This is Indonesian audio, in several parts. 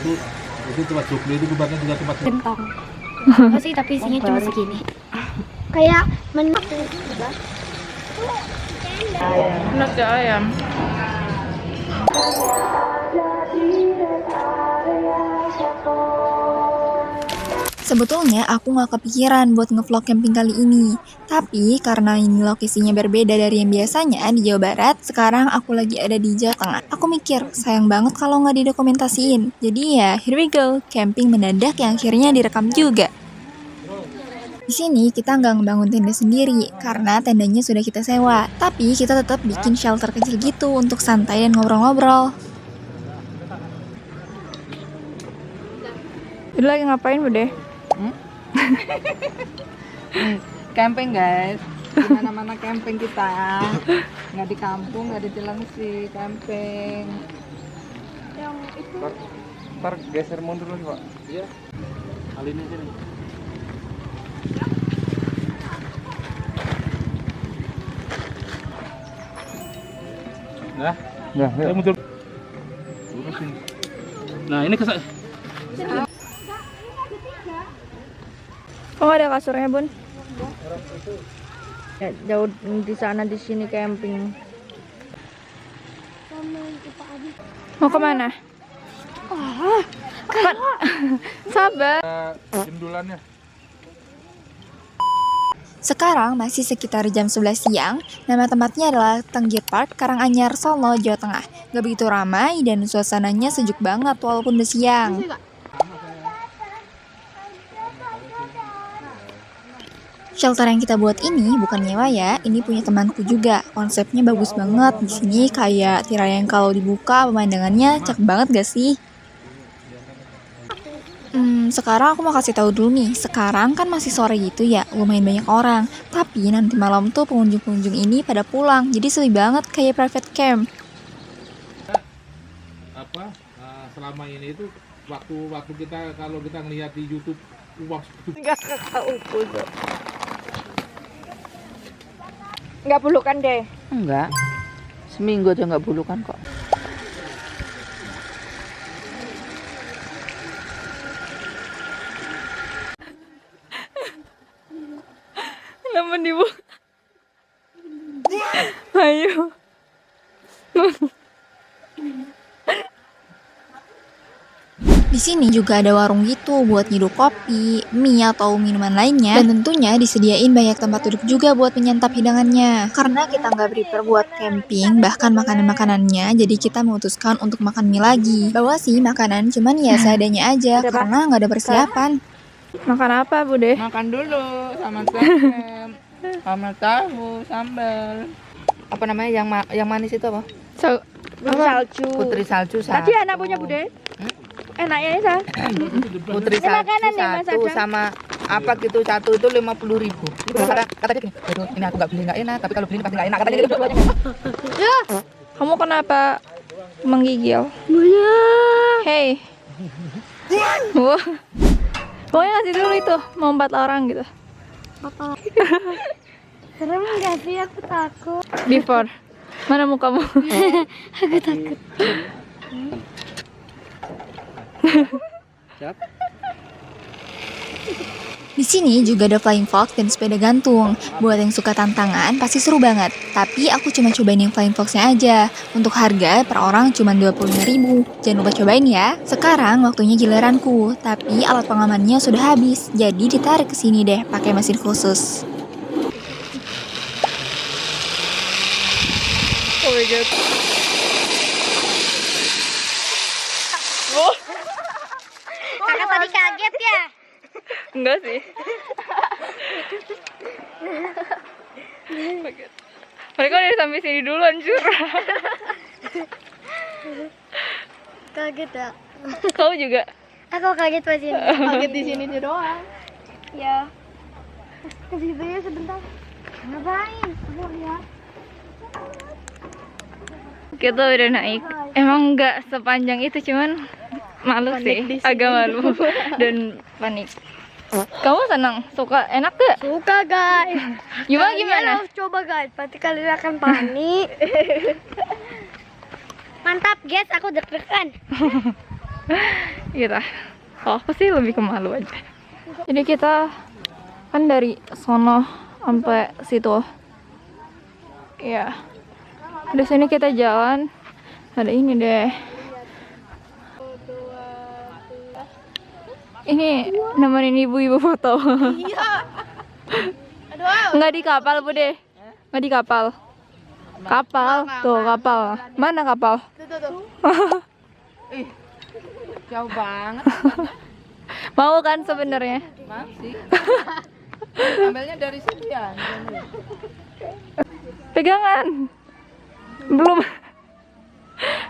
itu tempat joglo itu tempatnya juga tempat Gentong. Apa sih tapi isinya cuma segini. Kayak menuk juga. Nasi ayam. Sebetulnya aku nggak kepikiran buat ngevlog camping kali ini. Tapi karena ini lokasinya berbeda dari yang biasanya di Jawa Barat, sekarang aku lagi ada di Jawa Tengah. Aku mikir, sayang banget kalau nggak didokumentasiin. Jadi ya, here we go, camping mendadak yang akhirnya direkam juga. Di sini kita nggak ngebangun tenda sendiri, karena tendanya sudah kita sewa. Tapi kita tetap bikin shelter kecil gitu untuk santai dan ngobrol-ngobrol. Itu lagi ngapain, Bude? Camping, guys. Di mana-mana camping kita. Nggak di kampung, nggak di Cilengsi, camping. Yang itu. Ntar geser mundur lagi, Pak. iya kali ini sini. Nah, Ya, saya muncul. Nah, ini kesak. Oh, ada kasurnya, Bun? Ya, jauh di sana di sini camping. Mau kemana? Sabar. Jendulannya. Sekarang masih sekitar jam 11 siang, nama tempatnya adalah Tenggir Park, Karanganyar, Solo, Jawa Tengah. Gak begitu ramai dan suasananya sejuk banget walaupun udah siang. Shelter yang kita buat ini bukan nyewa ya, ini punya temanku juga. Konsepnya bagus banget. Di sini kayak tirai yang kalau dibuka pemandangannya cakep banget gak sih? Sekarang aku mau kasih tahu dulu nih. Sekarang kan masih sore gitu ya, lumayan banyak orang. Tapi nanti malam tuh pengunjung-pengunjung ini pada pulang. Jadi sepi banget kayak private camp. Selama ini itu waktu kita kalau kita ngelihat di YouTube uang Enggak keukus. Enggak bulukan deh. Enggak. Seminggu aja enggak bulukan kok. Kenapa dibuka? Ayo. Di sini juga ada warung gitu buat nyeduh kopi, mie atau minuman lainnya. Dan tentunya disediain banyak tempat duduk juga buat menyantap hidangannya. Karena kita nggak prepare buat camping, bahkan makanan-makanannya, jadi kita memutuskan untuk makan mie lagi. Bawa sih makanan, cuman ya seadanya aja, karena nggak ada persiapan. Makan apa, Bude? Makan dulu sama tempe, sama tahu, sambal. Apa namanya yang manis itu apa? Salju. Putri salju satu. Tadi anak punya Bude. Enaknya ini sah. Putri salju makanan nih, Mas satu Adam. sama apa gitu satu itu 50.000. Kata dia gini, "Aduh, ini aku nggak beli nggak enak, tapi kalau beli ini pasti nggak enak." Katanya gitu. Kamu kenapa menggigil? Hey. Wah. Pokoknya ngasih dulu itu, mau 4 orang gitu. Serem nggak sih? Aku takut. Before. Mana mukamu? Aku takut. Di sini juga ada flying fox dan sepeda gantung. Buat yang suka tantangan pasti seru banget. Tapi aku cuma cobain yang flying foxnya aja. Untuk harga per orang cuma 25.000. Jangan lupa cobain ya. Sekarang waktunya giliranku. Tapi alat pengamannya sudah habis. Jadi ditarik ke sini deh pakai mesin khusus. Oh my god. Kakak tadi kaget ya? Enggak sih. Mereka udah sampai sini dulu anjir. Kaget ya? Kau juga. Aku kaget pas ini. Kaget di sini aja doang. Ya. Ke situ ya sebentar. Ngapain? Aku lihat. Kita udah naik. Emang enggak sepanjang itu, cuman malu sih, agak malu dan panik. Kamu senang? Suka? Enak gak? Suka guys. Gimana gimana? Harus coba guys, pasti kalian akan panik. Mantap guys, aku deg-degan. Gitu. Kalau aku sih lebih ke malu aja. Jadi kita kan dari sono sampai situ. Ya. Di sini kita jalan. Ada ini deh. Ini nemenin ibu-ibu foto. Nggak di kapal, Bude. Nggak di kapal. Kapal, tuh kapal. Mana kapal? Jauh banget. Mau kan sebenarnya? Mau sih. Ambilnya dari situ ya. Pegangan. Belum.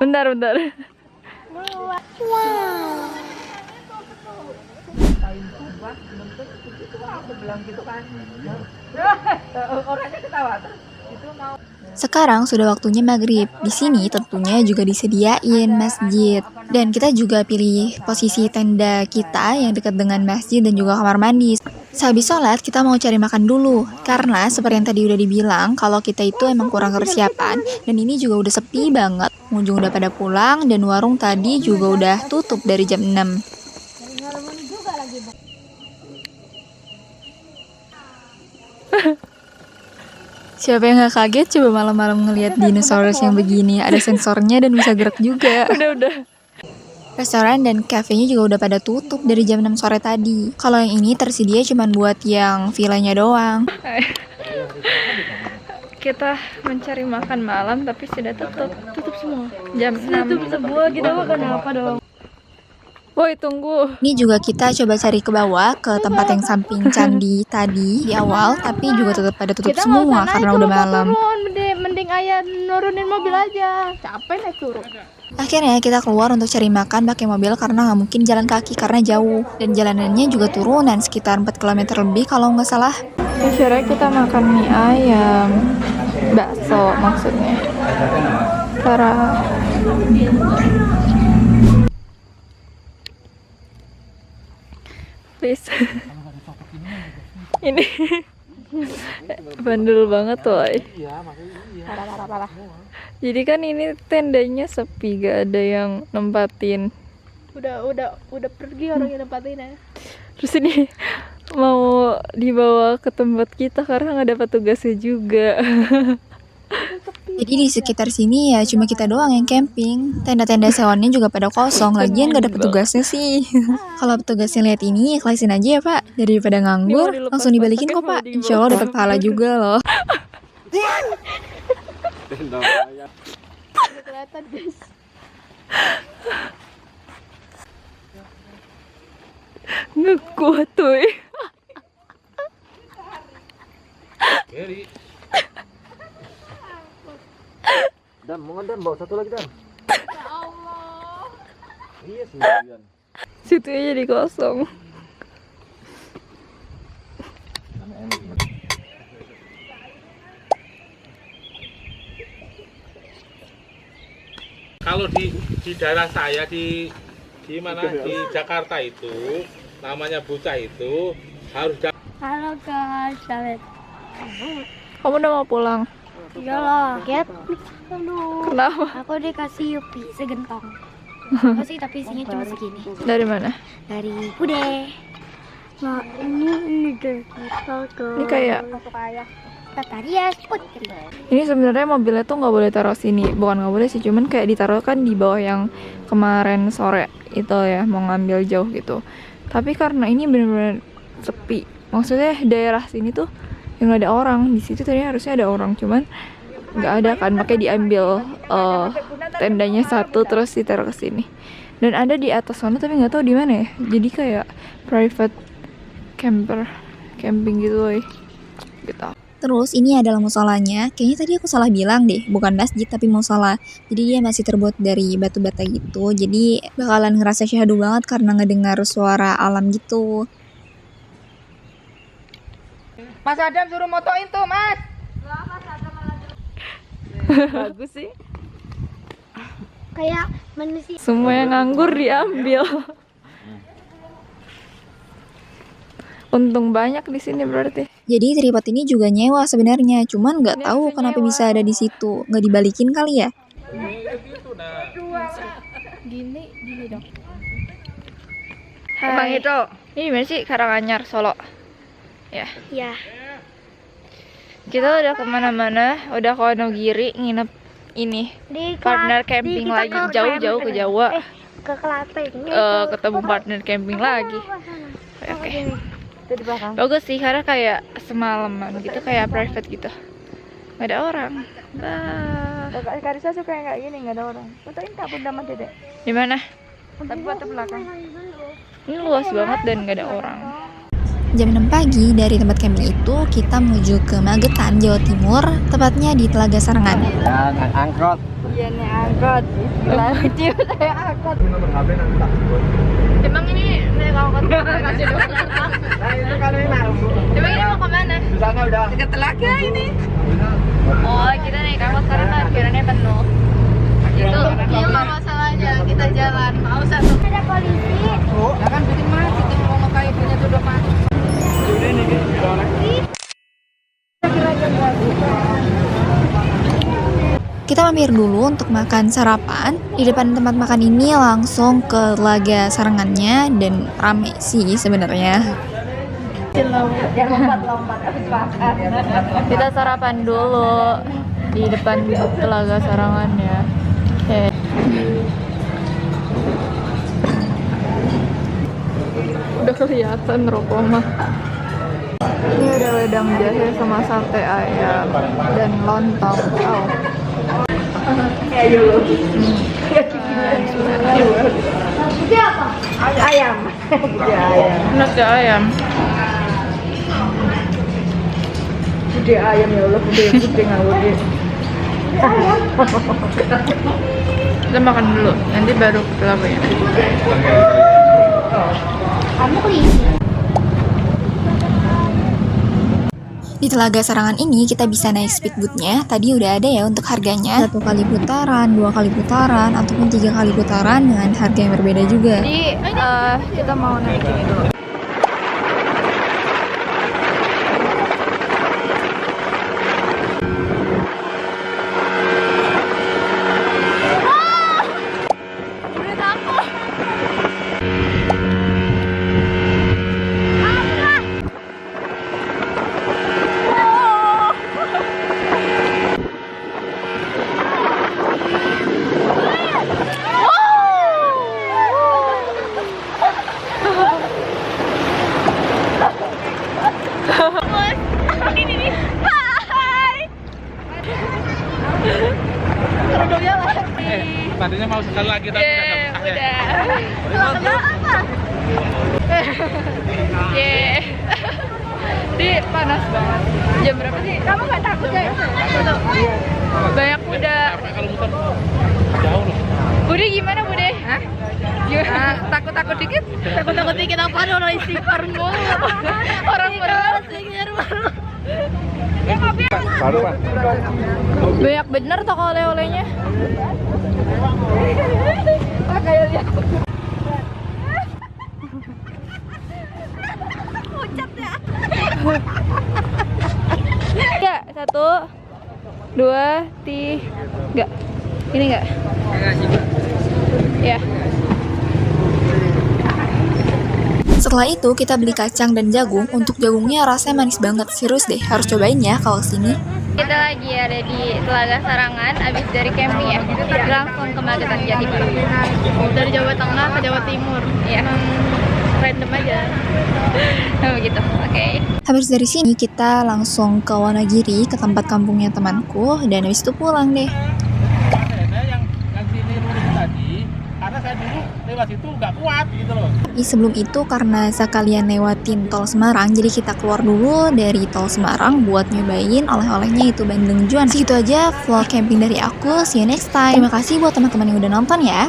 Bentar. Orangnya ketawa terus. Itu mau. Sekarang sudah waktunya maghrib. Di sini tentunya juga disediain masjid. Dan kita juga pilih posisi tenda kita yang dekat dengan masjid dan juga kamar mandi. Sehabis sholat, kita mau cari makan dulu. Karena seperti yang tadi udah dibilang, kalau kita itu emang kurang persiapan. Dan ini juga udah sepi banget. Pengunjung udah pada pulang dan warung tadi juga udah tutup dari jam 6. Siapa yang gak kaget coba malam-malam ngelihat dinosaurus yang begini. Ada sensornya dan bisa gerak juga. Udah. Restoran dan kafenya juga udah pada tutup dari jam 6 sore tadi. Kalau yang ini tersedia cuma buat yang villanya doang. Kita mencari makan malam tapi sudah tutup semua. Jam 6. Tutup semua, kita makan apa dong? Woi, tunggu. Ini juga kita coba cari ke bawah ke tempat yang samping candi tadi di awal, tapi juga tetap pada tutup semua karena udah malam. Mending ayah nurunin mobil aja. Capek naik turun. Akhirnya kita keluar untuk cari makan pakai mobil karena nggak mungkin jalan kaki karena jauh. Dan jalanannya juga turunan sekitar 4 km lebih kalau nggak salah. Akhirnya kita makan mie ayam, bakso maksudnya. Para please. Ini bandel banget woy. Parah. Jadi kan ini tendanya sepi, gak ada yang nempatin. Udah pergi orang yang nempatin ya. Terus ini mau dibawa ke tempat kita karena nggak dapat tugasnya juga. Jadi di sekitar sini ya cuma kita doang yang camping. Tenda-tenda sewaannya juga pada kosong. Lagian gak ada petugasnya sih. Kalau petugasnya lihat ini, ikhlasin aja ya Pak. Daripada nganggur, langsung dibalikin kok Pak. Insya Allah dapat pahala juga loh. Kelihatan guys. Ngekuat tuh. Gary. Dan mau ngedam bawa satu lagi dan. Ya Allah. Iya sendirian. Situ aja jadi kosong. Kalau di daerah saya di mana di Jakarta itu namanya bocah itu harus Halo guys, Dalet. Kamu udah mau pulang? Iyalah, get. Aduh. Kenapa? Aku dikasih Yupi segentong. Apa sih tapi isinya cuma segini. Dari mana? Dari Bude. Nah, ini deh. Ini kayak Tataria Putri. ini sebenarnya mobilnya tuh nggak boleh taruh sini, bukan nggak boleh sih, cuman kayak ditaruh kan di bawah yang kemarin sore itu ya mau ngambil jauh gitu. Tapi karena ini benar-benar sepi, maksudnya daerah sini tuh yang ada orang, di situ tadi harusnya ada orang, cuman nggak ada kan, makanya diambil tendanya satu terus ditaruh ke sini. Dan ada di atas sana tapi nggak tahu di mana ya. Jadi kayak private camping gitu loh. Gitu. Terus ini adalah musolanya. Kayaknya tadi aku salah bilang deh, bukan masjid tapi musola. Jadi dia masih terbuat dari batu bata gitu. Jadi bakalan ngerasa syahdu banget karena ngedengar suara alam gitu. Mas Adam suruh motoin tuh, Mas. Bagus sih. Kayak manusia. Semua yang nganggur diambil. Untung banyak di sini berarti. Jadi tripod ini juga nyewa sebenarnya, cuman nggak tahu kenapa bisa ada di situ. Nggak dibalikin kali ya? Gini dong. Hai. Emang itu. Ini gimana sih Karanganyar Solo? Ya. Ya. Kita udah kemana-mana, udah ke Wonogiri nginep ini partner camping lagi jauh-jauh ke Jawa. Ke Klaten. Ketemu partner camping lagi. Oke. Itu di belakang. Bagus sih karena kayak semalaman gitu, kayak private gitu. Gak ada orang. Kakak Karisa suka yang kayak gini, nggak ada orang. Fotoin tak bunda sama dedek. Di mana? Tapi foto belakang. Ini luas banget dan gak ada orang. Jam 6 pagi dari tempat camping itu kita menuju ke Magetan, Jawa Timur, tepatnya di Telaga Sarangan. Ya, angkot. Iya nih angkot. Lucu saya angkot. Emang ini naik angkot kasih doang. Nah, itu kan enak. Emang ini mau kemana? Di sana udah. Dekat telaga ini. Oh, kita naik angkot karena parkirannya penuh. Itu apa masalahnya? Kita jalan mau satu. Ada polisi. Ya kan bikin mati tuh mau kayak punya tuh udah mati. Kita mampir dulu untuk makan sarapan. Di depan tempat makan ini langsung ke Telaga Sarangannya dan rame sih sebenarnya. Kita sarapan dulu di depan Telaga Sarangan ya. Oke. Udah kelihatan rokok mah. Ini ada wedang jahe sama sate ayam dan lontong. Oh. Itu apa? Ayam. Nasi ayam. Gede ayam ya Allah, gede ngawur dia. Kita makan dulu, nanti baru ke Telaga ya. Kamu kelisi. Di Telaga Sarangan ini kita bisa naik speedboatnya. Tadi udah ada ya untuk harganya. 1 kali putaran, 2 kali putaran, ataupun 3 kali putaran dengan harga yang berbeda juga. Jadi kita mau naik ini dulu. Tadinya mau sekali lagi tapi Udah. Di panas banget. Jam berapa sih? Kamu nggak takut ya? Banyak kuda. Capek kalau muter jauh loh. Bude gimana Bude? Hah? Gimana? Takut-takut dikit? Takut-takut dikit apa orang istighfar mulu. Orang berat. Baru Pak. Banyak bener toko oleh-olehnya. Kayak lihat. Ya, 1, 2, 3. Ini enggak? Ya. Setelah itu kita beli kacang dan jagung. Untuk jagungnya rasanya manis banget. Serius deh, harus cobain ya kalau sini. Kita lagi ada di Telaga Sarangan, abis dari camping ya. Langsung ke Magetan Jawa Timur. Dari Jawa Tengah ke Jawa Timur. Ya. Random aja. Nah begitu. Oke. Habis dari sini kita langsung ke Wonogiri, ke tempat kampungnya temanku, dan habis itu pulang deh. Yang sini lurus tadi, karena saya dulu lewat situ nggak kuat gitu loh. Sebelum itu karena sekalian lewatin tol Semarang, jadi kita keluar dulu dari tol Semarang buat nyobain oleh-olehnya itu bandeng juan. Segitu aja vlog camping dari aku. See you next time. Terima kasih buat teman-teman yang udah nonton ya.